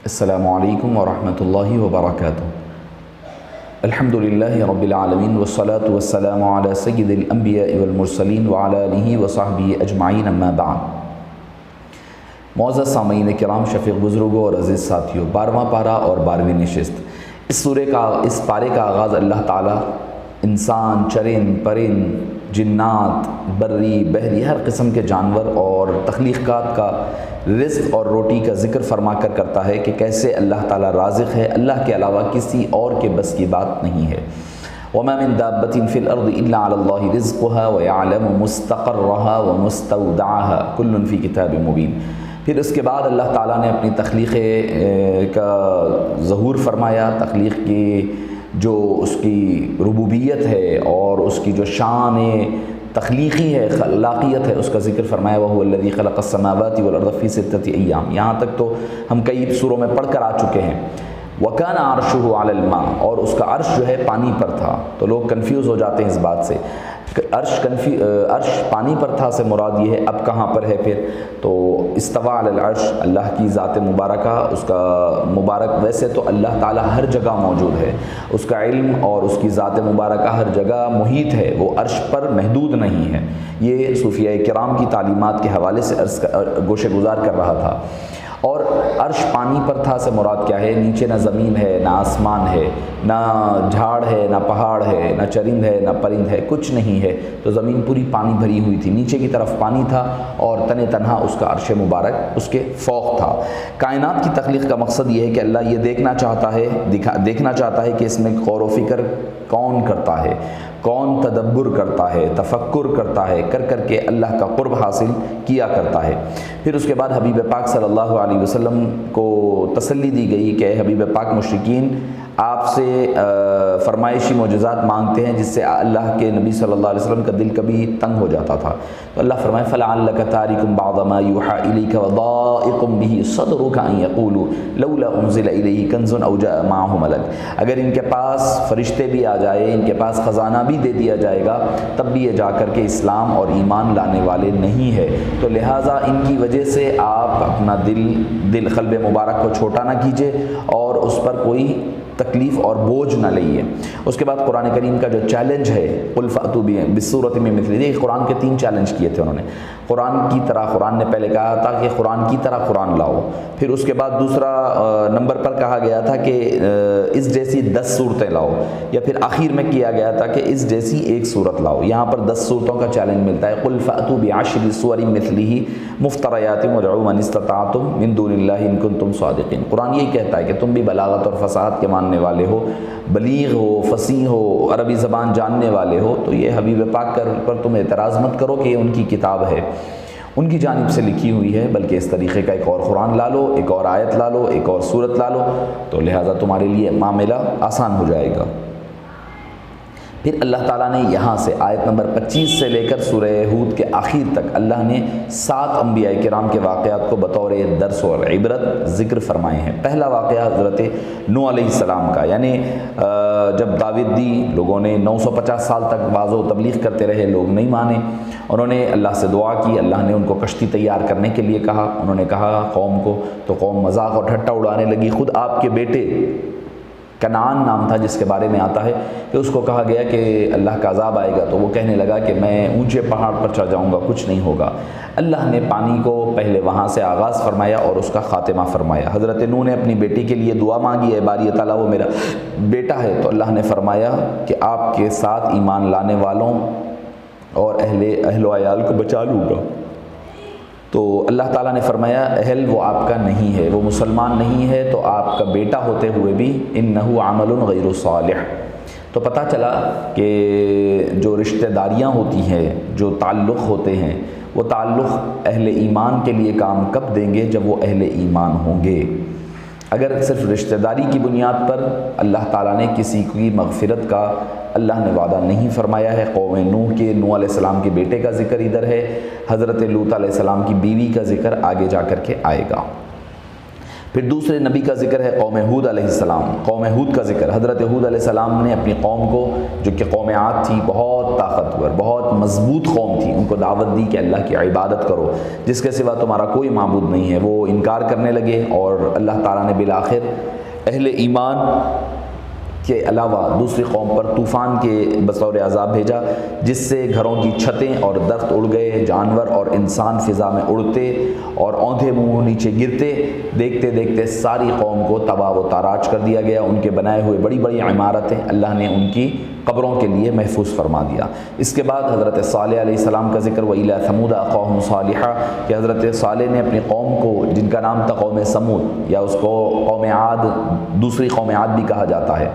السلام علیکم ورحمۃ اللہ وبرکاتہ۔ الحمدللہ رب العالمین والصلاة والسلام علی سید الانبیاء والمرسلین وعلی آلہ وصحبہ اجمعین اما بعد۔ معزز سامعین کرام، شفیق بزرگوں اور عزیز ساتھیوں، 12واں پارہ اور 12ویں نشست۔ اس پارے کا آغاز اللہ تعالیٰ انسان، چرند، پرند، جنات، بری، بحری، ہر قسم کے جانور اور تخلیقات کا رزق اور روٹی کا ذکر فرما کر کرتا ہے کہ کیسے اللہ تعالیٰ رازق ہے، اللہ کے علاوہ کسی اور کے بس کی بات نہیں ہے۔ وَمَا مِن دَابَّةٍ فِي الْأَرْضِ إِلَّا عَلَى اللَّهِ رِزْقُهَا وَيَعْلَمُ مُسْتَقَرَّهَا وَمُسْتَوْدَعَهَا كُلٌّ فِي كِتَابٍ مُبِينٍ۔ پھر اس کے بعد اللہ تعالیٰ نے اپنی تخلیق کا ظہور فرمایا، تخلیق کی جو اس کی ربوبیت ہے اور اس کی جو شان تخلیقی ہے، خلاقیت ہے، اس کا ذکر فرمایا، وَهُوَ الَّذِي خَلَقَ السَّمَاوَاتِ وَالْأَرْضَ فِي سِتَّةِ أَيَّامٍ۔ یہاں تک تو ہم کئی سوروں میں پڑھ کر آ چکے ہیں۔ وَكَانَ عَرْشُهُ عَلَى الْمَاءِ، اور اس کا عرش جو ہے پانی پر تھا۔ تو لوگ کنفیوز ہو جاتے ہیں اس بات سے، عرش پانی پر تھا سے مراد یہ ہے اب کہاں پر ہے پھر؟ تو استوى علی العرش، اللہ کی ذات مبارکہ، اس کا مبارک، ویسے تو اللہ تعالیٰ ہر جگہ موجود ہے، اس کا علم اور اس کی ذات مبارکہ ہر جگہ محیط ہے، وہ عرش پر محدود نہیں ہے۔ یہ صوفیہ کرام کی تعلیمات کے حوالے سے گوشے گزار کر رہا تھا۔ اور عرش پانی پر تھا سے مراد کیا ہے؟ نیچے نہ زمین ہے، نہ آسمان ہے، نہ جھاڑ ہے، نہ پہاڑ ہے، نہ چرند ہے، نہ پرند ہے، کچھ نہیں ہے۔ تو زمین پوری پانی بھری ہوئی تھی، نیچے کی طرف پانی تھا اور تن تنہا اس کا عرش مبارک اس کے فوق تھا۔ کائنات کی تخلیق کا مقصد یہ ہے کہ اللہ یہ دیکھنا چاہتا ہے کہ اس میں غور و فکر کون کرتا ہے، کون تدبر کرتا ہے، تفکر کرتا ہے، کر کے اللہ کا قرب حاصل کیا کرتا ہے۔ پھر اس کے بعد حبیب پاک صلی اللہ علیہ وسلم کو تسلی دی گئی کہ اے حبیب پاک، مشرکین آپ سے فرمائشی معجزات مانگتے ہیں جس سے اللہ کے نبی صلی اللہ علیہ وسلم کا دل کبھی تنگ ہو جاتا تھا۔ تو اللہ فرمائے فَلَعَلَّكَ تَارِكٌ بَعْضَ مَا يُوحَىٰ إِلَيْكَ وَضَائِقٌ بِهِ صَدْرُكَ أَن يَقُولُوا لَوْلَا أُنزِلَ إِلَيْهِ كَنزٌ أَوْ جَاءَ مَعَهُ مَلَكٌ۔ اگر ان کے پاس فرشتے بھی آ جائے، ان کے پاس خزانہ بھی دے دیا جائے گا، تب بھی یہ جا کر کے اسلام اور ایمان لانے والے نہیں ہے۔ تو لہٰذا ان کی وجہ سے آپ اپنا دل قلب مبارک کو چھوٹا نہ کیجیے اور اس پر کوئی تکلیف اور بوجھ نہ لئیے۔ اس کے بعد قرآن کریم کا جو چیلنج ہے، قُلْ فَأْتُوا بِالسُّورَةٍ مِّن مِّثْلِهِ، یہ قرآن کے 3 چیلنج کیے تھے انہوں نے۔ قرآن نے پہلے کہا تھا کہ قرآن کی طرح قرآن لاؤ، پھر اس کے بعد دوسرا نمبر پر کہا گیا تھا کہ اس جیسی 10 صورتیں لاؤ، یا پھر آخر میں کیا گیا تھا کہ اس جیسی ایک صورت لاؤ۔ یہاں پر 10 صورتوں کا چیلنج ملتا ہے۔ قُلْ فَأْتُوا بِعَشْرِ سُوَرٍ مِّثْلِهِ مُفْتَرَيَاتٍ وَادْعُوا مَنِ اسْتَطَعْتُم مِّن دُونِ اللَّهِ إِن كُنتُمْ صَادِقِينَ۔ قرآن یہی کہتا ہے کہ تم بھی بلاغت اور فصاحت کے ماننے والے ہو، بلیغ ہو، فصیح ہو، عربی زبان جاننے والے ہو، تو یہ حبیب پاک پر تم اعتراض مت کرو کہ یہ ان کی کتاب ہے، ان کی جانب سے لکھی ہوئی ہے، بلکہ اس طریقے کا ایک اور قرآن لا لو، ایک اور آیت لا لو، ایک اور سورت لا لو، تو لہٰذا تمہارے لیے معاملہ آسان ہو جائے گا۔ پھر اللہ تعالیٰ نے یہاں سے آیت نمبر 25 سے لے کر سورہ ہود کے آخر تک اللہ نے 7 انبیاء کرام کے واقعات کو بطور درس اور عبرت ذکر فرمائے ہیں۔ پہلا واقعہ حضرت نوح علیہ السلام کا، یعنی جب دعوت دی، لوگوں نے 950 سال تک واعظ و تبلیغ کرتے رہے، لوگ نہیں مانے، انہوں نے اللہ سے دعا کی، اللہ نے ان کو کشتی تیار کرنے کے لیے کہا، انہوں نے کہا قوم کو، تو قوم مذاق اور ٹھٹا اڑانے لگی۔ خود آپ کے بیٹے کنعان نام تھا جس کے بارے میں آتا ہے کہ اس کو کہا گیا کہ اللہ کا عذاب آئے گا، تو وہ کہنے لگا کہ میں اونچے پہاڑ پر چڑھ جاؤں گا، کچھ نہیں ہوگا۔ اللہ نے پانی کو پہلے وہاں سے آغاز فرمایا اور اس کا خاتمہ فرمایا۔ حضرت نوح نے اپنی بیٹی کے لیے دعا مانگی ہے، باری تعالیٰ وہ میرا بیٹا ہے، تو اللہ نے فرمایا کہ آپ کے ساتھ ایمان لانے والوں اور اہل و عیال کو بچا لوں گا۔ تو اللہ تعالیٰ نے فرمایا اہل وہ آپ کا نہیں ہے، وہ مسلمان نہیں ہے، تو آپ کا بیٹا ہوتے ہوئے بھی انہ عمل غیر صالح۔ تو پتہ چلا کہ جو رشتہ داریاں ہوتی ہیں، جو تعلق ہوتے ہیں، وہ تعلق اہل ایمان کے لیے کام کب دیں گے؟ جب وہ اہل ایمان ہوں گے۔ اگر صرف رشتہ داری کی بنیاد پر اللہ تعالیٰ نے کسی کی مغفرت کا اللہ نے وعدہ نہیں فرمایا ہے۔ قوم نوح علیہ السلام کے بیٹے کا ذکر ادھر ہے، حضرت لوط علیہ السلام کی بیوی کا ذکر آگے جا کر کے آئے گا۔ پھر دوسرے نبی کا ذکر ہے قوم ہود علیہ السلام، قوم ہود کا ذکر۔ حضرت ہود علیہ السلام نے اپنی قوم کو، جو کہ قوم عاد تھی، بہت طاقتور بہت مضبوط قوم تھی، ان کو دعوت دی کہ اللہ کی عبادت کرو، جس کے سوا تمہارا کوئی معبود نہیں ہے۔ وہ انکار کرنے لگے اور اللہ تعالیٰ نے بالآخر اہل ایمان کے علاوہ دوسری قوم پر طوفان کے بطور عذاب بھیجا، جس سے گھروں کی چھتیں اور درخت اڑ گئے، جانور اور انسان فضا میں اڑتے اور اوندھے منہ نیچے گرتے، دیکھتے دیکھتے ساری قوم کو تباہ و تاراج کر دیا گیا۔ ان کے بنائے ہوئے بڑی بڑی عمارتیں اللہ نے ان کی قبروں کے لیے محفوظ فرما دیا۔ اس کے بعد حضرت صالح علیہ السلام کا ذکر، وَإِلَىٰ ثَمُودَ أَخَاهُمْ صَالِحًا، کہ حضرت صالح نے اپنی قوم کو، جن کا نام تھا قوم سمود، یا اس کو قوم عاد، دوسری قوم عاد بھی کہا جاتا ہے،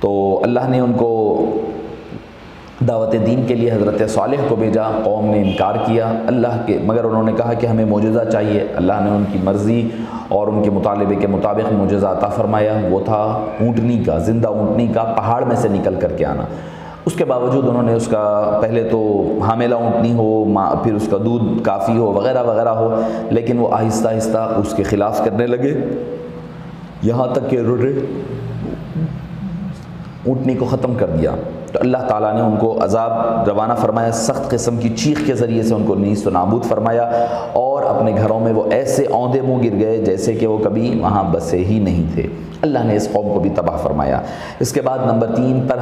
تو اللہ نے ان کو دعوت دین کے لیے حضرت صالح کو بھیجا۔ قوم نے انکار کیا اللہ کے، مگر انہوں نے کہا کہ ہمیں معجزہ چاہیے۔ اللہ نے ان کی مرضی اور ان کے مطالبے کے مطابق معجزہ عطا فرمایا۔ وہ تھا اونٹنی کا، زندہ اونٹنی کا پہاڑ میں سے نکل کر کے آنا۔ اس کے باوجود انہوں نے اس کا، پہلے تو حاملہ اونٹنی ہو، پھر اس کا دودھ کافی ہو، وغیرہ وغیرہ ہو، لیکن وہ آہستہ آہستہ اس کے خلاف کرنے لگے، یہاں تک کہ انہوں نے اونٹنی کو ختم کر دیا۔ تو اللہ تعالیٰ نے ان کو عذاب روانہ فرمایا، سخت قسم کی چیخ کے ذریعے سے ان کو نیست و نابود فرمایا، اور اپنے گھروں میں وہ ایسے اوندھے منہ گر گئے جیسے کہ وہ کبھی وہاں بسے ہی نہیں تھے۔ اللہ نے اس قوم کو بھی تباہ فرمایا۔ اس کے بعد نمبر 3 پر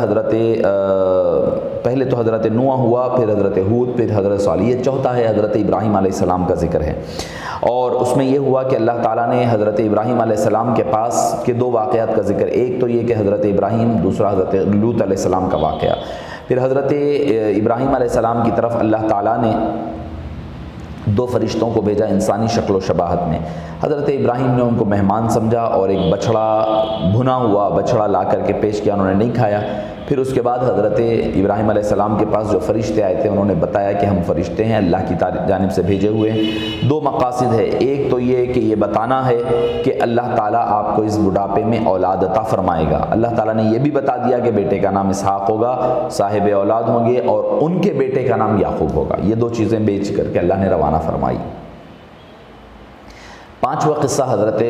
پہلے تو حضرت نوح ہوا، پھر حضرت ہود، پھر حضرت صالح۔ یہ چوتھا ہے حضرت ابراہیم علیہ السلام کا ذکر ہے، اور اس میں یہ ہوا کہ اللہ تعالیٰ نے حضرت ابراہیم علیہ السلام کے پاس کے 2 واقعات کا ذکر، ایک تو یہ کہ حضرت ابراہیم، دوسرا حضرت لوط علیہ السلام کا واقعہ۔ پھر حضرت ابراہیم علیہ السلام کی طرف اللہ تعالیٰ نے 2 فرشتوں کو بھیجا انسانی شکل و شباہت میں۔ حضرت ابراہیم نے ان کو مہمان سمجھا اور ایک بچڑا، بھنا ہوا بچڑا لا کر کے پیش کیا، انہوں نے نہیں کھایا۔ پھر اس کے بعد حضرت ابراہیم علیہ السلام کے پاس جو فرشتے آئے تھے، انہوں نے بتایا کہ ہم فرشتے ہیں، اللہ کی جانب سے بھیجے ہوئے ہیں۔ 2 مقاصد ہے، ایک تو یہ کہ یہ بتانا ہے کہ اللہ تعالیٰ آپ کو اس بڑھاپے میں اولاد عطا فرمائے گا۔ اللہ تعالیٰ نے یہ بھی بتا دیا کہ بیٹے کا نام اسحاق ہوگا، صاحب اولاد ہوں گے، اور ان کے بیٹے کا نام یعقوب ہوگا۔ یہ 2 چیزیں بیچ کر کے اللہ نے روانہ فرمائی۔ 5واں قصہ حضرت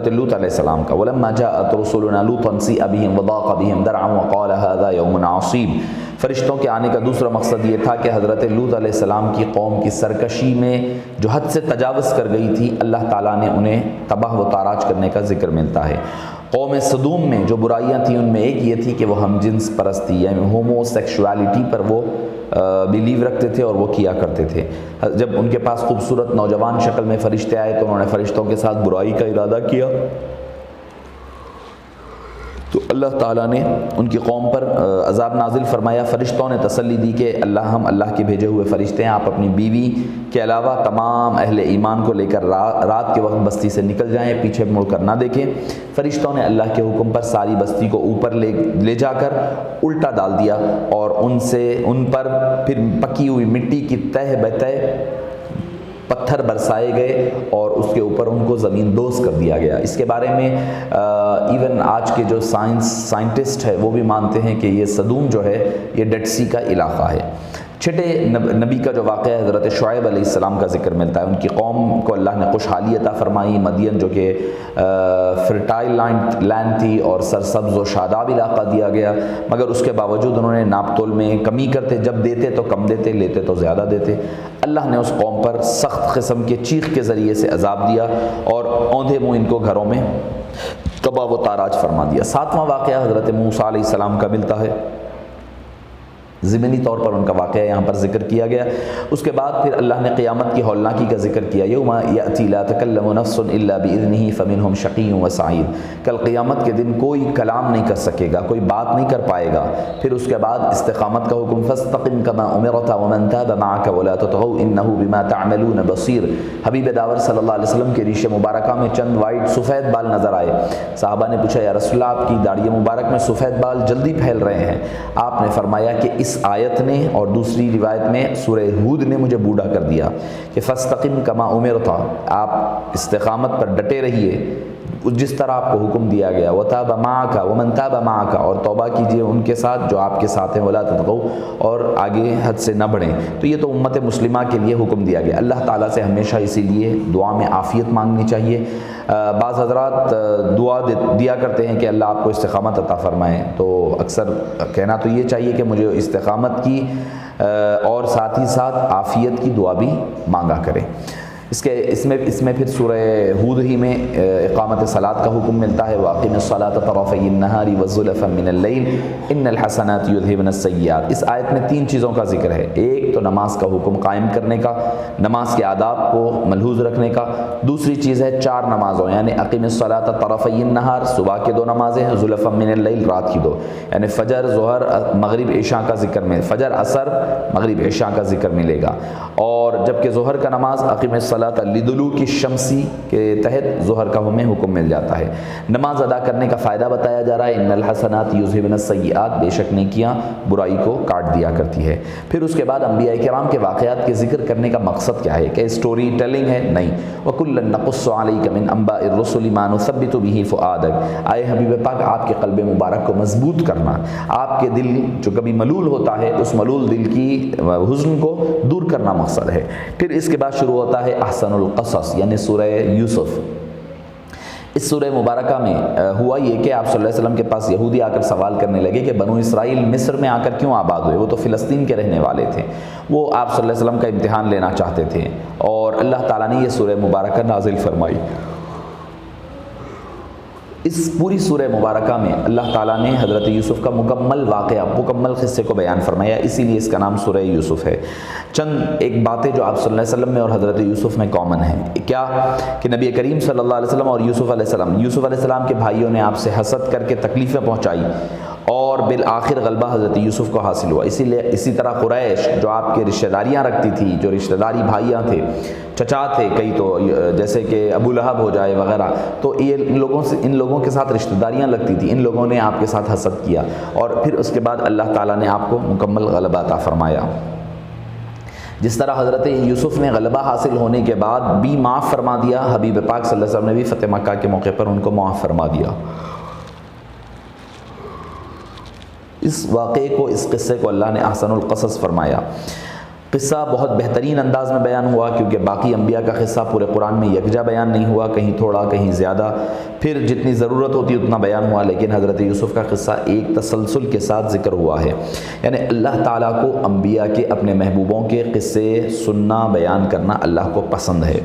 لوط علیہ السلام کا، وَلَمَّا جَاءَتْ رُسُلُنَا لُوطًا سِيءَ بِهِمْ وَضَاقَ بِهِمْ ذَرْعًا وَقَالَ هَذَا يَوْمٌ عَصِيبٌ۔ فرشتوں کے آنے کا دوسرا مقصد یہ تھا کہ حضرت لوط علیہ السلام کی قوم کی سرکشی میں جو حد سے تجاوز کر گئی تھی، اللہ تعالیٰ نے انہیں تباہ و تاراج کرنے کا ذکر ملتا ہے۔ قوم صدوم میں جو برائیاں تھیں، ان میں ایک یہ تھی کہ وہ ہم جنس پرستی، یعنی ہومو سیکشوالٹی پر وہ بیلیو رکھتے تھے اور وہ کیا کرتے تھے۔ جب ان کے پاس خوبصورت نوجوان شکل میں فرشتے آئے تو انہوں نے فرشتوں کے ساتھ برائی کا ارادہ کیا، تو اللہ تعالیٰ نے ان کی قوم پر عذاب نازل فرمایا۔ فرشتوں نے تسلی دی کہ ہم اللہ کے بھیجے ہوئے فرشتے ہیں، آپ اپنی بیوی کے علاوہ تمام اہل ایمان کو لے کر رات کے وقت بستی سے نکل جائیں، پیچھے مڑ کر نہ دیکھیں۔ فرشتوں نے اللہ کے حکم پر ساری بستی کو اوپر لے جا کر الٹا ڈال دیا، اور ان پر پھر پکی ہوئی مٹی کی تہ بتہ پتھر برسائے گئے، اور اس کے اوپر ان کو زمین دوز کر دیا گیا۔ اس کے بارے میں ایون آج کے جو سائنٹسٹ ہے وہ بھی مانتے ہیں کہ یہ صدوم جو ہے یہ ڈیڈ سی کا علاقہ ہے۔ چھٹے نبی کا جو واقعہ ہے حضرت شعیب علیہ السلام کا ذکر ملتا ہے۔ ان کی قوم کو اللہ نے خوشحالی عطا فرمائی، مدین جو کہ فرٹائل لینڈ تھی اور سرسبز و شاداب علاقہ دیا گیا، مگر اس کے باوجود انہوں نے ناپ تول میں کمی کرتے، جب دیتے تو کم دیتے، لیتے تو زیادہ دیتے۔ اللہ نے اس قوم پر سخت قسم کے چیخ کے ذریعے سے عذاب دیا، اور اوندھے منہ ان کو گھروں میں تباہ و تاراج فرما دیا۔ 7واں واقعہ حضرت موسیٰ علیہ السلام کا ملتا ہے، ضمنی طور پر ان کا واقعہ یہاں پر ذکر کیا گیا۔ اس کے بعد پھر اللہ نے قیامت کی ہولناکی کا ذکر کیا، یوم یأتی لا تکلم نفس الا باذنہ فمنہم شقی وسعید۔ کل قیامت کے دن کوئی کلام نہیں کر سکے گا، کوئی بات نہیں کر پائے گا۔ پھر اس کے بعد استقامت کا حکم، فاستقم کما امرت ومن تاب معک ولا تطغوا انہ بما تعملون بصیر۔ حبیب داور صلی اللہ علیہ وسلم کے ریش مبارکہ میں چند وائٹ سفید بال نظر آئے۔ صحابہ نے پوچھا، یا رسول اللہ، آپ کی داڑھی مبارک میں سفید بال جلدی پھیل رہے ہیں؟ آپ نے فرمایا کہ اس آیت نے اور دوسری روایت میں سورہ ہود نے مجھے بوڑھا کر دیا کہ فاستقم کما امرت، آپ استقامت پر ڈٹے رہیے، جس طرح آپ کو حکم دیا گیا وَتَابَ مَعَكَ وَمَن تَابَ مَعَكَ، اور توبہ کیجئے ان کے ساتھ جو آپ کے ساتھ ہیں، وَلَا تَطْغَوْا، اور آگے حد سے نہ بڑھیں۔ تو یہ تو امت مسلمہ کے لیے حکم دیا گیا۔ اللہ تعالیٰ سے ہمیشہ اسی لیے دعا میں عافیت مانگنی چاہیے۔ بعض حضرات دعا دیا کرتے ہیں کہ اللہ آپ کو استقامت عطا فرمائے، تو اکثر کہنا تو یہ چاہیے کہ مجھے استقامت کی اور ساتھ ہی ساتھ عافیت کی دعا بھی مانگا کریں۔ اس میں پھر سورہ ہود ہی میں اقامت صلاۃ کا حکم ملتا ہے، وَأَقِمِ الصَّلَاةَ طَرَفَيِ النَّهَارِ وَزُلَفًا مِنَ اللَّيْلِ إِنَّ الْحَسَنَاتِ يُذْهِبْنَ السَّيِّئَاتِ۔ اس آیت میں 3 چیزوں کا ذکر ہے، ایک تو نماز کا حکم قائم کرنے کا، نماز کے آداب کو ملحوظ رکھنے کا، دوسری چیز ہے 4 نمازوں، یعنی اقیم الصلاۃ طرفی النہار، صبح کے 2 نمازیں ہیں، ذوالفم من اللیل، رات کی 2، یعنی فجر ظہر مغرب عشاء کا ذکر میں، فجر عصر مغرب عشاء کا ذکر ملے گا۔ اور جبکہ ظہر کا نماز اقیم الصلاۃ لدلوک الشمسی کے تحت ظہر کا ہمیں حکم مل جاتا ہے۔ نماز ادا کرنے کا فائدہ بتایا جا رہا ہے، ان الحسنات یذھبن السیئات، بے شک نیکیاں برائی کو کاٹ دیا کرتی ہے۔ پھر اس کے بعد انبیاء کرام کے واقعات کے ذکر کرنے کا مقصد کیا ہے؟ کہ اسٹوری ٹیلنگ ہے؟ نہیں۔ وَكُلًّا نَقُصُّ عَلَيْكَ مِنْ أَنْبَاءِ الرُّسُلِ مَا نُثَبِّتُ بِهِ فُؤَادَكَ، آئے حبیب پاک آپ کے قلب مبارک کو مضبوط کرنا، آپ کے دل جو کبھی ملول ہوتا ہے اس ملول دل کی حزن کو دور کرنا مقصد ہے۔ پھر اس کے بعد شروع ہوتا ہے احسن القصص، یعنی سورہ یوسف۔ اس سورہ مبارکہ میں ہوا یہ کہ آپ صلی اللہ علیہ وسلم کے پاس یہودی آ کر سوال کرنے لگے کہ بنو اسرائیل مصر میں آ کر کیوں آباد ہوئے؟ وہ تو فلسطین کے رہنے والے تھے، وہ آپ صلی اللہ علیہ وسلم کا امتحان لینا چاہتے تھے، اور اللہ تعالیٰ نے یہ سورہ مبارکہ نازل فرمائی۔ اس پوری سورہ مبارکہ میں اللہ تعالیٰ نے حضرت یوسف کا مکمل واقعہ، مکمل قصے کو بیان فرمایا، اسی لیے اس کا نام سورہ یوسف ہے۔ چند ایک باتیں جو آپ صلی اللہ علیہ وسلم میں اور حضرت یوسف میں کامن ہیں، کیا کہ نبی کریم صلی اللہ علیہ وسلم اور یوسف علیہ السلام کے بھائیوں نے آپ سے حسد کر کے تکلیفیں پہنچائی، اور بالآخر غلبہ حضرت یوسف کو حاصل ہوا۔ اسی طرح قریش جو آپ کے رشتہ داریاں رکھتی تھی، جو رشتہ داری بھائیاں تھے، چچا تھے کئی، تو جیسے کہ ابو لہب ہو جائے وغیرہ، تو یہ ان لوگوں کے ساتھ رشتہ داریاں لگتی تھیں، ان لوگوں نے آپ کے ساتھ حسد کیا، اور پھر اس کے بعد اللہ تعالیٰ نے آپ کو مکمل غلبہ عطا فرمایا۔ جس طرح حضرت یوسف نے غلبہ حاصل ہونے کے بعد بھی معاف فرما دیا، حبیب پاک صلی اللہ علیہ وسلم نے بھی فتح مکہ کے موقع پر ان کو معاف فرما دیا۔ اس واقعے کو، اس قصے کو اللہ نے احسن القصص فرمایا۔ قصہ بہت بہترین انداز میں بیان ہوا، کیونکہ باقی انبیاء کا قصہ پورے قرآن میں یکجا بیان نہیں ہوا، کہیں تھوڑا کہیں زیادہ، پھر جتنی ضرورت ہوتی اتنا بیان ہوا، لیکن حضرت یوسف کا قصہ ایک تسلسل کے ساتھ ذکر ہوا ہے۔ یعنی اللہ تعالیٰ کو انبیاء کے، اپنے محبوبوں کے قصے سننا، بیان کرنا اللہ کو پسند ہے،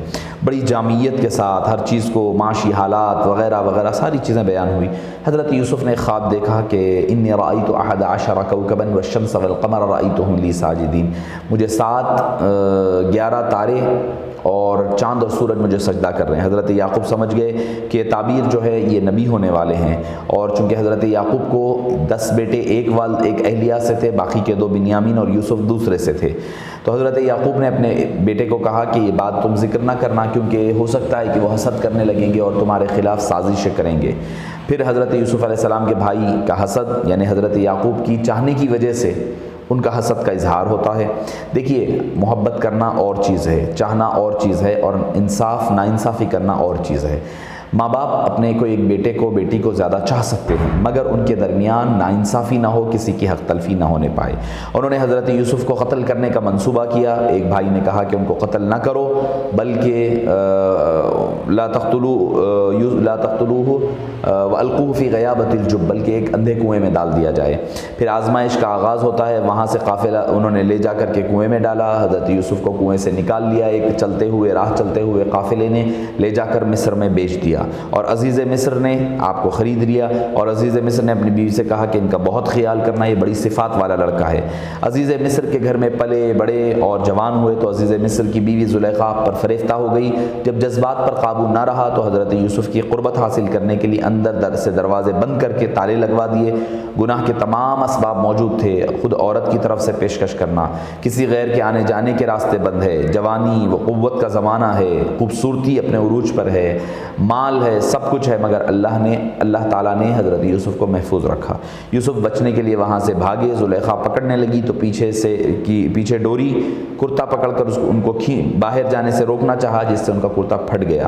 بڑی جامعیت کے ساتھ ہر چیز کو، معاشی حالات وغیرہ وغیرہ ساری چیزیں بیان ہوئی۔ حضرت یوسف نے خواب دیکھا کہ انی رأیت 11 کوكبا والشمس والقمر رأیتهم لی ساجدین، مجھے 11 تارے اور چاند اور سورج مجھے سجدہ کر رہے ہیں۔ حضرت یعقوب سمجھ گئے کہ تعبیر جو ہے یہ نبی ہونے والے ہیں، اور چونکہ حضرت یعقوب کو 10 بیٹے ایک اہلیہ سے تھے، باقی کے 2 بنیامین اور یوسف دوسرے سے تھے، تو حضرت یعقوب نے اپنے بیٹے کو کہا کہ یہ بات تم ذکر نہ کرنا، کیونکہ ہو سکتا ہے کہ وہ حسد کرنے لگیں گے اور تمہارے خلاف سازشیں کریں گے۔ پھر حضرت یوسف علیہ السلام کے بھائی کا حسد، یعنی حضرت یعقوب کی چاہنے کی وجہ سے ان کا حسد کا اظہار ہوتا ہے۔ دیکھیے، محبت کرنا اور چیز ہے، چاہنا اور چیز ہے، اور انصاف ناانصافی کرنا اور چیز ہے۔ ماں باپ اپنے کو، ایک بیٹے کو، بیٹی کو زیادہ چاہ سکتے ہیں، مگر ان کے درمیان ناانصافی نہ ہو، کسی کی حق تلفی نہ ہونے پائے۔ انہوں نے حضرت یوسف کو قتل کرنے کا منصوبہ کیا، ایک بھائی نے کہا کہ ان کو قتل نہ کرو، بلکہ لا تقتلوه والقوه فی غیابۃ الجب، بلکہ ایک اندھے کنویں میں ڈال دیا جائے۔ پھر آزمائش کا آغاز ہوتا ہے، وہاں سے قافلہ انہوں نے لے جا کر کے کنویں میں ڈالا، حضرت یوسف کو کنویں سے نکال لیا، ایک راہ چلتے ہوئے قافلے نے لے جا کر مصر میں بیچ دیا، اور عزیز مصر نے آپ کو خرید لیا، اور عزیز مصر نے اپنی بیوی سے کہا کہ ان کا بہت خیال کرنا، یہ بڑی صفات والا لڑکا ہے۔ عزیز مصر کے گھر میں پلے بڑے اور جوان ہوئے، تو عزیز مصر کی بیوی زلیخا پر فریفتہ ہو گئی۔ جب جذبات پر قابو نہ رہا تو حضرت یوسف کی قربت حاصل کرنے کے لیے اندر سے دروازے بند کر کے تالے لگوا دیے۔ گناہ کے تمام اسباب موجود تھے، خود عورت کی طرف سے پیشکش کرنا، کسی غیر کے آنے جانے کے راستے بند ہے، جوانی و قوت کا زمانہ ہے، خوبصورتی اپنے عروج پر ہے، مال مال ہے، سب کچھ ہے، مگر اللہ تعالیٰ نے حضرت یوسف کو محفوظ رکھا۔ یوسف بچنے کے لیے وہاں سے بھاگے، زلیخا پکڑنے لگی تو پیچھے ڈوری کرتا پکڑ کر ان کو باہر جانے سے روکنا چاہا، جس سے ان کا کرتا پھٹ گیا۔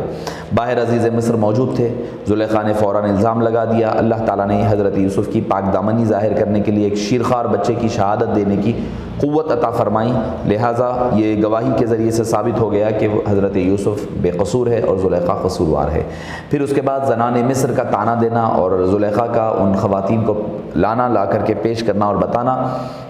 باہر عزیز مصر موجود تھے، زلیخا نے فوراً الزام لگا دیا۔ اللہ تعالیٰ نے حضرت یوسف کی پاک دامنی ظاہر کرنے کے لیے ایک شیرخوار بچے کی شہادت دینے کی قوت عطا فرمائی، لہٰذا یہ گواہی کے ذریعے سے ثابت ہو گیا کہ حضرت یوسف بے قصور ہے اور زلیخا قصوروار ہے۔ پھر اس کے بعد زنان مصر کا طعنہ دینا اور زلیخا کا ان خواتین کو لا کر کے پیش کرنا اور بتانا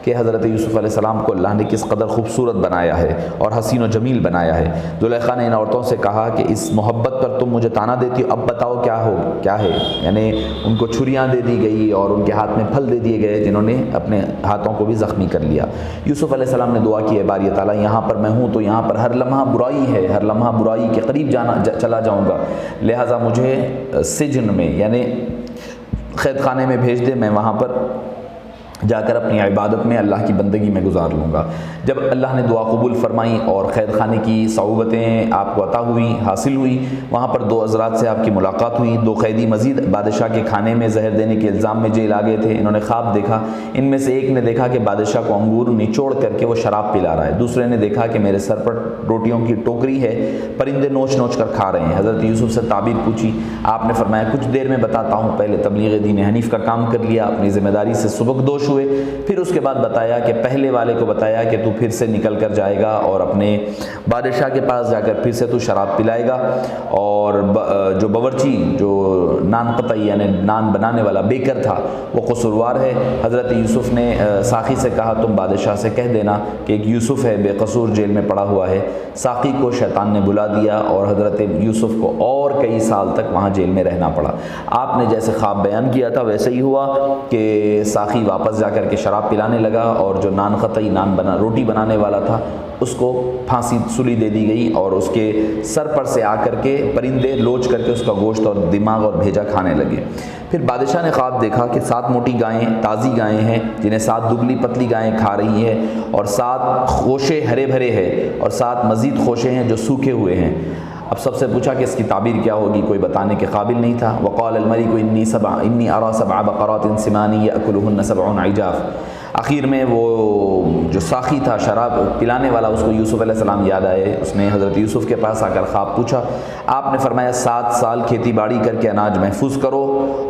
کہ حضرت یوسف علیہ السلام کو اللہ نے کس قدر خوبصورت بنایا ہے اور حسین و جمیل بنایا ہے۔ زلیخا نے ان عورتوں سے کہا کہ اس محبت پر تم مجھے طعنہ دیتی ہو، اب بتاؤ کیا ہے؟ یعنی ان کو چھریاں دے دی گئی اور ان کے ہاتھ میں پھل دے دیے گئے، جنہوں نے اپنے ہاتھوں کو بھی زخمی کر لیا۔ یوسف علیہ السلام نے دعا کی، اے باری تعالیٰ یہاں پر میں ہوں تو یہاں پر ہر لمحہ برائی ہے، ہر لمحہ برائی کے قریب چلا جاؤں گا، لہٰذا مجھے سجن میں یعنی قید خانے میں بھیج دے، میں وہاں پر جا کر اپنی عبادت میں اللہ کی بندگی میں گزار لوں گا۔ جب اللہ نے دعا قبول فرمائی اور قید خانے کی صعوبتیں آپ کو عطا ہوئی، حاصل ہوئی، وہاں پر دو حضرات سے آپ کی ملاقات ہوئی۔ دو قیدی مزید بادشاہ کے کھانے میں زہر دینے کے الزام میں جیل آ گئے تھے۔ انہوں نے خواب دیکھا، ان میں سے ایک نے دیکھا کہ بادشاہ کو انگور نچوڑ کر کے وہ شراب پلا رہا ہے، دوسرے نے دیکھا کہ میرے سر پر روٹیوں کی ٹوکری ہے، پرندے نوچ نوچ کر کھا رہے ہیں۔ حضرت یوسف سے تعبیر پوچھی، آپ نے فرمایا کچھ دیر میں بتاتا ہوں۔ پہلے تبلیغ دین حنیف کا کام کر لیا، اپنی ذمہ داری سے سبکدوش ہوئے، پھر اس کے بعد بتایا کہ پہلے والے کو بتایا کہ تو پھر سے نکل کر جائے گا اور اپنے بادشاہ کے پاس جا کر پھر سے تو شراب پلائے گا، اور جو باورچی جو نان قطعی یعنی نان بنانے والا بیکر تھا وہ قصوروار ہے۔ حضرت یوسف نے ساقی سے کہا تم بادشاہ سے کہہ دینا کہ ایک یوسف ہے بے قصور جیل میں پڑا ہوا ہے۔ ساقی کو شیطان نے بلا دیا اور حضرت یوسف کو اور کئی سال تک وہاں جیل میں رہنا پڑا۔ آپ نے جیسے خواب بیان کیا تھا ویسے ہی ہوا کہ ساقی واپس جا کر کے شراب پلانے لگا، اور جو نان قطعی روٹی بنانے والا تھا اس کو پھانسی سلی دے دی گئی، اور اس کے سر پر سے آ کر کے پرندے لوچ کر کے اس کا گوشت اور دماغ اور بھیجا کھانے لگے۔ پھر بادشاہ نے خواب دیکھا کہ 7 موٹی گائیں تازی گائیں ہیں جنہیں 7 دبلی پتلی گائیں کھا رہی ہیں، اور 7 خوشے ہرے بھرے ہیں اور 7 مزید خوشے ہیں جو سوکھے ہوئے ہیں۔ اب سب سے پوچھا کہ اس کی تعبیر کیا ہوگی، کوئی بتانے کے قابل نہیں تھا۔ وقال الملك انی ارى 7 بقرات سمان یأکلهن 7 عجاف۔ آخر میں وہ جو ساقی تھا شراب پلانے والا، اس کو یوسف علیہ السلام یاد آئے، اس نے حضرت یوسف کے پاس آ کر خواب پوچھا۔ آپ نے فرمایا 7 سال کھیتی باڑی کر کے اناج محفوظ کرو،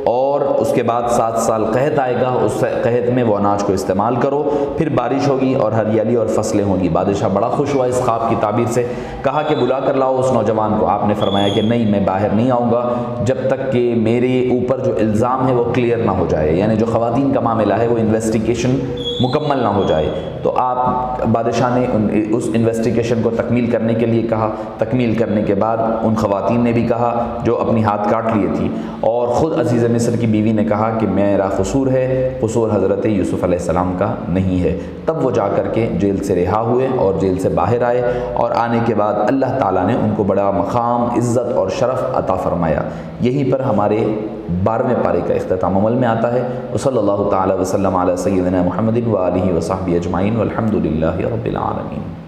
اور اس کے بعد 7 سال قحط آئے گا، اس قحط میں وہ اناج کو استعمال کرو، پھر بارش ہوگی اور ہریالی اور فصلیں ہوں گی۔ بادشاہ بڑا خوش ہوا اس خواب کی تعبیر سے، کہا کہ بلا کر لاؤ اس نوجوان کو۔ آپ نے فرمایا کہ نہیں، میں باہر نہیں آؤں گا جب تک کہ میرے اوپر جو الزام ہے وہ کلیئر نہ ہو جائے، یعنی جو خواتین کا معاملہ ہے وہ انویسٹیگیشن مکمل نہ ہو جائے۔ تو آپ بادشاہ نے اس انویسٹیگیشن کو تکمیل کرنے کے لیے کہا۔ تکمیل کرنے کے بعد ان خواتین نے بھی کہا جو اپنی ہاتھ کاٹ لیے تھی، اور خود عزیز مصر کی بیوی نے کہا کہ میرا قصور ہے، قصور حضرت یوسف علیہ السلام کا نہیں ہے۔ تب وہ جا کر کے جیل سے رہا ہوئے اور جیل سے باہر آئے، اور آنے کے بعد اللہ تعالیٰ نے ان کو بڑا مقام، عزت اور شرف عطا فرمایا۔ یہیں پر ہمارے 12ویں پارے کا اختتام عمل میں آتا ہے۔ وصلی اللہ تعالی وسلم علی سیدنا محمد وآلہ وصحبہ اجمعین والحمد للہ رب العالمین۔